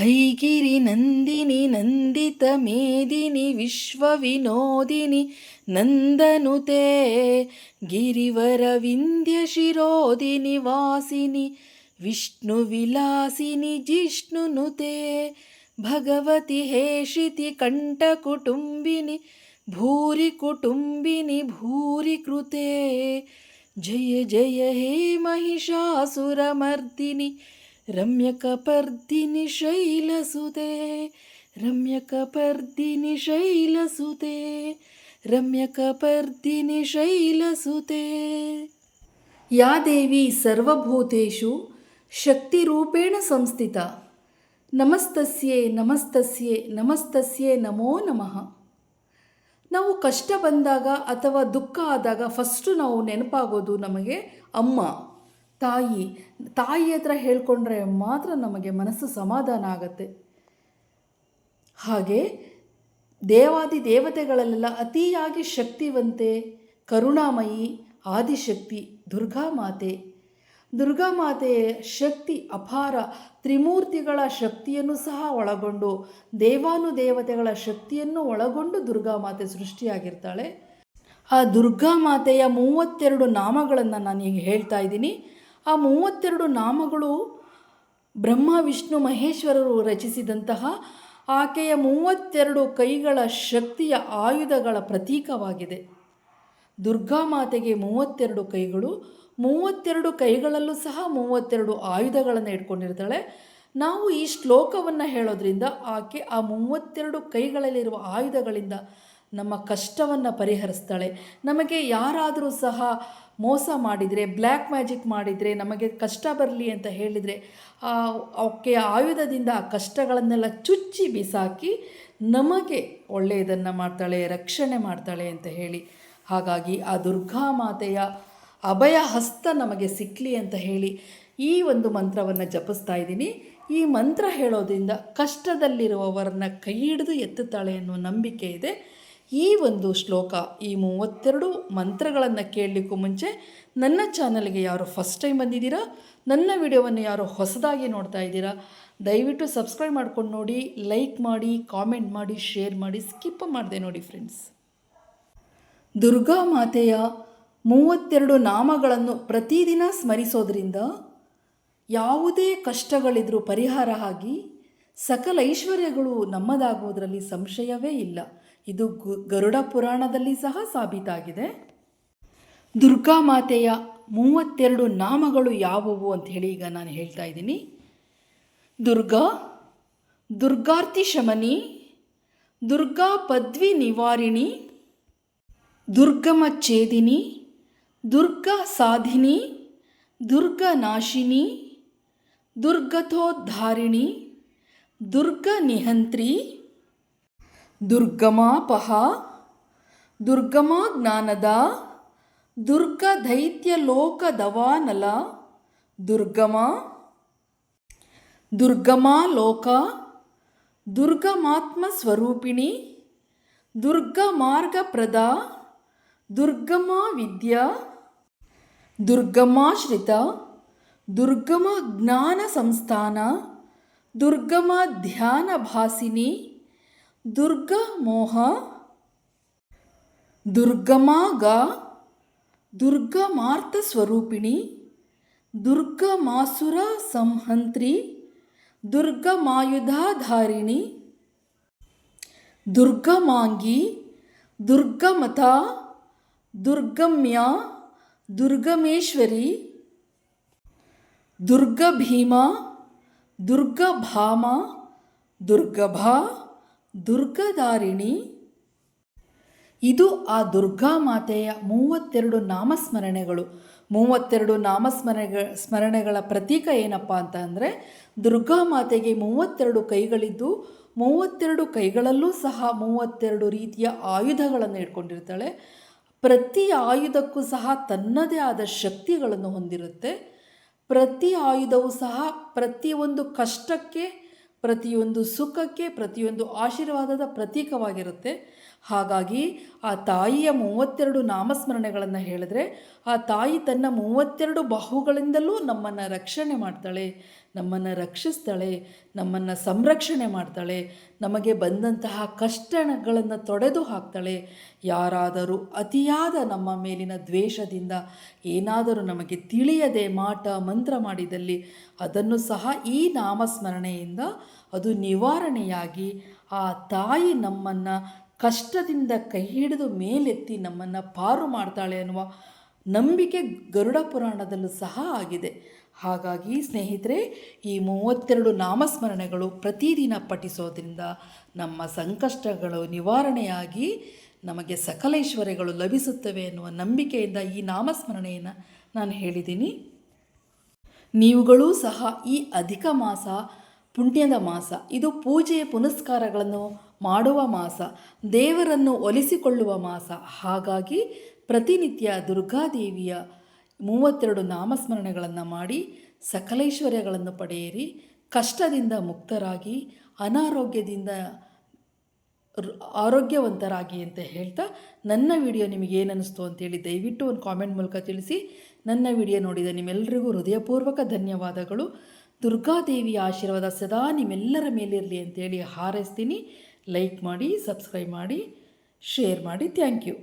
ಐಗಿರಿ ನಂದಿನಿ ನಂದಿತ ಮೇದಿನಿ ವಿಶ್ವವಿನೋದಿನಿ ನಂದನುತೆ ಗಿರಿವರ ವಿಂಧ್ಯ ಶಿರೋದಿನಿ ವಾಸಿನಿ ವಿಷ್ಣು ವಿಲಾಸಿನಿ ಜಿಷ್ಣುನುತೆ ಭಗವತಿ ಹೇಷಿತಿ ಕಂಠ ಕುಟುಂಬಿನಿ ಭೂರಿ ಕುಟುಂಬಿನಿ ಭೂರಿ ಕೃತೆ ಜಯ ಜಯ ಹೇ ಮಹಿಷಾಸುರಮರ್ದಿನಿ ರಮ್ಯಕಪರ್ದಿನಿ ಶೈಲಸುತೆ ರಮ್ಯಕಪರ್ದಿನಿ ಶೈಲಸುತೆ ರಮ್ಯಕಪರ್ದಿನಿ ಶೈಲಸುತೆ ಯಾ ದೇವಿ ಸರ್ವಭೂತೇಷು ಶಕ್ತಿರೂಪೇಣ ಸಂಸ್ಥಿತ ನಮಸ್ತಸ್ಯೆ ನಮಸ್ತಸ್ಯೆ ನಮಸ್ತಸ್ಯೆ ನಮೋ ನಮಃ. ನಾವು ಕಷ್ಟ ಬಂದಾಗ ಅಥವಾ ದುಃಖ ಆದಾಗ ಫಸ್ಟು ನಾವು ನೆನಪಾಗೋದು ನಮಗೆ ಅಮ್ಮ, ತಾಯಿ ಹತ್ರ ಹೇಳ್ಕೊಂಡ್ರೆ ಮಾತ್ರ ನಮಗೆ ಮನಸ್ಸು ಸಮಾಧಾನ ಆಗತ್ತೆ. ಹಾಗೆ ದೇವಾದಿ ದೇವತೆಗಳಲ್ಲೆಲ್ಲ ಅತಿಯಾಗಿ ಶಕ್ತಿವಂತೆ ಕರುಣಾಮಯಿ ಆದಿಶಕ್ತಿ ದುರ್ಗಾಮಾತೆ. ದುರ್ಗಾಮಾತೆಯ ಶಕ್ತಿ ಅಪಾರ, ತ್ರಿಮೂರ್ತಿಗಳ ಶಕ್ತಿಯನ್ನು ಸಹ ಒಳಗೊಂಡು ದೇವಾನುದೇವತೆಗಳ ಶಕ್ತಿಯನ್ನು ಒಳಗೊಂಡು ದುರ್ಗಾಮಾತೆ ಸೃಷ್ಟಿಯಾಗಿರ್ತಾಳೆ. ಆ ದುರ್ಗಾಮಾತೆಯ 32 ನಾಮಗಳನ್ನು ನಾನೀಗ ಹೇಳ್ತಾ ಇದ್ದೀನಿ. ಆ 32 ನಾಮಗಳು ಬ್ರಹ್ಮ ವಿಷ್ಣು ಮಹೇಶ್ವರರು ರಚಿಸಿದಂತಹ ಆಕೆಯ 32 ಕೈಗಳ ಶಕ್ತಿಯ ಆಯುಧಗಳ ಪ್ರತೀಕವಾಗಿದೆ. ದುರ್ಗಾಮಾತೆಗೆ 32 ಕೈಗಳು, 32 ಕೈಗಳಲ್ಲೂ ಸಹ 32 ಆಯುಧಗಳನ್ನು ಇಟ್ಕೊಂಡಿರ್ತಾಳೆ. ನಾವು ಈ ಶ್ಲೋಕವನ್ನು ಹೇಳೋದ್ರಿಂದ ಆಕೆ ಆ 32 ಕೈಗಳಲ್ಲಿರುವ ಆಯುಧಗಳಿಂದ ನಮ್ಮ ಕಷ್ಟವನ್ನು ಪರಿಹರಿಸ್ತಾಳೆ. ನಮಗೆ ಯಾರಾದರೂ ಸಹ ಮೋಸ ಮಾಡಿದರೆ, ಬ್ಲ್ಯಾಕ್ ಮ್ಯಾಜಿಕ್ ಮಾಡಿದರೆ, ನಮಗೆ ಕಷ್ಟ ಬರಲಿ ಅಂತ ಹೇಳಿದರೆ ಆಕೆ ಆಯುಧದಿಂದ ಆ ಕಷ್ಟಗಳನ್ನೆಲ್ಲ ಚುಚ್ಚಿ ಬಿಸಾಕಿ ನಮಗೆ ಒಳ್ಳೆಯದನ್ನು ಮಾಡ್ತಾಳೆ, ರಕ್ಷಣೆ ಮಾಡ್ತಾಳೆ ಅಂತ ಹೇಳಿ. ಹಾಗಾಗಿ ಆ ದುರ್ಗಾಮಾತೆಯ ಅಭಯ ಹಸ್ತ ನಮಗೆ ಸಿಕ್ಕಲಿ ಅಂತ ಹೇಳಿ ಈ ಒಂದು ಮಂತ್ರವನ್ನು ಜಪಿಸ್ತಾ ಇದ್ದೀನಿ. ಈ ಮಂತ್ರ ಹೇಳೋದ್ರಿಂದ ಕಷ್ಟದಲ್ಲಿರುವವರನ್ನ ಕೈ ಹಿಡಿದು ಎತ್ತುತ್ತಾಳೆ ಅನ್ನುವ ನಂಬಿಕೆ ಇದೆ. ಈ ಒಂದು ಶ್ಲೋಕ, ಈ 32 ಮಂತ್ರಗಳನ್ನು ಕೇಳಲಿಕ್ಕೂ ಮುಂಚೆ ನನ್ನ ಚಾನಲ್ಗೆ ಯಾರು ಫಸ್ಟ್ ಟೈಮ್ ಬಂದಿದ್ದೀರಾ, ನನ್ನ ವಿಡಿಯೋವನ್ನು ಯಾರು ಹೊಸದಾಗಿ ನೋಡ್ತಾ ಇದ್ದೀರಾ, ದಯವಿಟ್ಟು ಸಬ್ಸ್ಕ್ರೈಬ್ ಮಾಡ್ಕೊಂಡು ನೋಡಿ, ಲೈಕ್ ಮಾಡಿ, ಕಾಮೆಂಟ್ ಮಾಡಿ, ಶೇರ್ ಮಾಡಿ, ಸ್ಕಿಪ್ ಮಾಡದೆ ನೋಡಿ ಫ್ರೆಂಡ್ಸ್. ದುರ್ಗಾಮಾತೆಯ 32 ನಾಮಗಳನ್ನು ಪ್ರತಿದಿನ ಸ್ಮರಿಸೋದ್ರಿಂದ ಯಾವುದೇ ಕಷ್ಟಗಳಿದ್ರೂ ಪರಿಹಾರ ಆಗಿ ಸಕಲ ಐಶ್ವರ್ಯಗಳು ನಮ್ಮದಾಗುವುದರಲ್ಲಿ ಸಂಶಯವೇ ಇಲ್ಲ. ಇದು ಗರುಡ ಪುರಾಣದಲ್ಲಿ ಸಹ ಸಾಬೀತಾಗಿದೆ. ದುರ್ಗಾಮಾತೆಯ 32 ನಾಮಗಳು ಯಾವುವು ಅಂಥೇಳಿ ಈಗ ನಾನು ಹೇಳ್ತಾ ಇದ್ದೀನಿ. ದುರ್ಗಾ, ದುರ್ಗಾರ್ತಿ ಶಮನಿ, ದುರ್ಗಾ ಪದ್ವಿ ನಿವಾರಿಣಿ, ದುರ್ಗಮಚ್ಛೇದಿನಿ, ದುರ್ಗಾ ಸಾಧಿನಿ, ದುರ್ಗಾ ನಾಶಿನಿ, ದುರ್ಗತೋದ್ಧಾರಿಣಿ, ದುರ್ಗಾ ನಿಹಂತ್ರಿ, ದುರ್ಗಮಾಪಹ, ದುರ್ಗಮಾ ಜ್ಞಾನದ, ದುರ್ಗಾ ದೈತ್ಯ ಲೋಕ ದವಾನಲ, ದುರ್ಗಮಾ, ದುರ್ಗಮಾ ಲೋಕ, ದುರ್ಗಮಾತ್ಮ ಸ್ವರೂಪಿಣಿ, ದುರ್ಗಾ ಮಾರ್ಗಪ್ರದ, ದುರ್ಗಮಾ ವಿದ್ಯಾ, ದುರ್ಗಮಾಶ್ರಿತ, ದುರ್ಗಮ ಜ್ಞಾನ ಸಂಸ್ಥಾನ, ದುರ್ಗಮ ಧ್ಯಾನ ಭಾಸಿನಿ, ದುರ್ಗಾ ಮೋಹ, ದುರ್ಗಮಾಗ, ದುರ್ಗಮಾರ್ಥ ಸ್ವರೂಪಿಣಿ, ದುರ್ಗಮಾಸುರ ಸಂಹಂತ್ರಿ, ದುರ್ಗಮಾಯುಧಾಧಾರಿಣಿ, ದುರ್ಗಮಾಂಗಿ, ದುರ್ಗಮತ, ದುರ್ಗಮ್ಯ, ದುರ್ಗಮೇಶ್ವರಿ, ದುರ್ಗಭೀಮ, ದುರ್ಗಭಾಮ, ದುರ್ಗಭಾ, ದುರ್ಗಧಾರಿಣಿ. ಇದು ಆ ದುರ್ಗಾಮಾತೆಯ 32 ನಾಮಸ್ಮರಣೆಗಳು. 32 ಸ್ಮರಣೆಗಳ ಪ್ರತೀಕ ಏನಪ್ಪ ಅಂತ ಅಂದರೆ, ದುರ್ಗಾಮಾತೆಗೆ 32 ಕೈಗಳಿದ್ದು 32 ಕೈಗಳಲ್ಲೂ ಸಹ 32 ರೀತಿಯ ಆಯುಧಗಳನ್ನು ಇಟ್ಕೊಂಡಿರ್ತಾಳೆ. ಪ್ರತಿ ಆಯುಧಕ್ಕೂ ಸಹ ತನ್ನದೇ ಆದ ಶಕ್ತಿಗಳನ್ನು ಹೊಂದಿರುತ್ತೆ. ಪ್ರತಿ ಆಯುಧವೂ ಸಹ ಪ್ರತಿಯೊಂದು ಕಷ್ಟಕ್ಕೆ, ಪ್ರತಿಯೊಂದು ಸುಖಕ್ಕೆ, ಪ್ರತಿಯೊಂದು ಆಶೀರ್ವಾದದ ಪ್ರತೀಕವಾಗಿರುತ್ತೆ. ಹಾಗಾಗಿ ಆ ತಾಯಿಯ 32 ನಾಮಸ್ಮರಣೆಗಳನ್ನು ಹೇಳಿದ್ರೆ ಆ ತಾಯಿ ತನ್ನ 32 ಬಾಹುಗಳಿಂದಲೂ ನಮ್ಮನ್ನು ರಕ್ಷಣೆ ಮಾಡ್ತಾಳೆ, ನಮ್ಮನ್ನು ರಕ್ಷಿಸ್ತಾಳೆ, ನಮ್ಮನ್ನು ಸಂರಕ್ಷಣೆ ಮಾಡ್ತಾಳೆ, ನಮಗೆ ಬಂದಂತಹ ಕಷ್ಟಗಳನ್ನು ತೊಡೆದು ಹಾಕ್ತಾಳೆ. ಯಾರಾದರೂ ಅತಿಯಾದ ನಮ್ಮ ಮೇಲಿನ ದ್ವೇಷದಿಂದ ಏನಾದರೂ ನಮಗೆ ತಿಳಿಯದೆ ಮಾಟ ಮಂತ್ರ ಮಾಡಿದಲ್ಲಿ ಅದನ್ನು ಸಹ ಈ ನಾಮಸ್ಮರಣೆಯಿಂದ ಅದು ನಿವಾರಣೆಯಾಗಿ ಆ ತಾಯಿ ನಮ್ಮನ್ನು ಕಷ್ಟದಿಂದ ಕೈ ಹಿಡಿದು ಮೇಲೆತ್ತಿ ನಮ್ಮನ್ನು ಪಾರು ಮಾಡ್ತಾಳೆ ಅನ್ನುವ ನಂಬಿಕೆ ಗರುಡ ಪುರಾಣದಲ್ಲೂ ಸಹ ಆಗಿದೆ. ಹಾಗಾಗಿ ಸ್ನೇಹಿತರೆ, ಈ 32 ನಾಮಸ್ಮರಣೆಗಳು ಪ್ರತಿದಿನ ಪಠಿಸೋದ್ರಿಂದ ನಮ್ಮ ಸಂಕಷ್ಟಗಳು ನಿವಾರಣೆಯಾಗಿ ನಮಗೆ ಸಕಲೈಶ್ವರ್ಯಗಳು ಲಭಿಸುತ್ತವೆ ಎನ್ನುವ ನಂಬಿಕೆಯಿಂದ ಈ ನಾಮಸ್ಮರಣೆಯನ್ನು ನಾನು ಹೇಳಿದ್ದೀನಿ. ನೀವುಗಳೂ ಸಹ ಈ ಅಧಿಕ ಮಾಸ ಪುಣ್ಯದ ಮಾಸ, ಇದು ಪೂಜೆ ಪುನಸ್ಕಾರಗಳನ್ನು ಮಾಡುವ ಮಾಸ, ದೇವರನ್ನು ಒಲಿಸಿಕೊಳ್ಳುವ ಮಾಸ. ಹಾಗಾಗಿ ಪ್ರತಿನಿತ್ಯ ದುರ್ಗಾದೇವಿಯ 32 ನಾಮಸ್ಮರಣೆಗಳನ್ನು ಮಾಡಿ ಸಕಲೈಶ್ವರ್ಯಗಳನ್ನು ಪಡೆಯಿರಿ, ಕಷ್ಟದಿಂದ ಮುಕ್ತರಾಗಿ ಅನಾರೋಗ್ಯದಿಂದ ಆರೋಗ್ಯವಂತರಾಗಿ ಅಂತ ಹೇಳ್ತಾ, ನನ್ನ ವಿಡಿಯೋ ನಿಮಗೇನಿಸ್ತು ಅಂತೇಳಿ ದಯವಿಟ್ಟು ಒಂದು ಕಾಮೆಂಟ್ ಮೂಲಕ ತಿಳಿಸಿ. ನನ್ನ ವಿಡಿಯೋ ನೋಡಿದ ನಿಮ್ಮೆಲ್ಲರಿಗೂ ಹೃದಯಪೂರ್ವಕ ಧನ್ಯವಾದಗಳು. ದುರ್ಗಾದೇವಿಯ ಆಶೀರ್ವಾದ ಸದಾ ನಿಮ್ಮೆಲ್ಲರ ಮೇಲಿರಲಿ ಅಂತೇಳಿ ಹಾರೈಸ್ತೀನಿ. ಲೈಕ್ ಮಾಡಿ, ಸಬ್ಸ್ಕ್ರೈಬ್ ಮಾಡಿ, ಶೇರ್ ಮಾಡಿ. Thank you.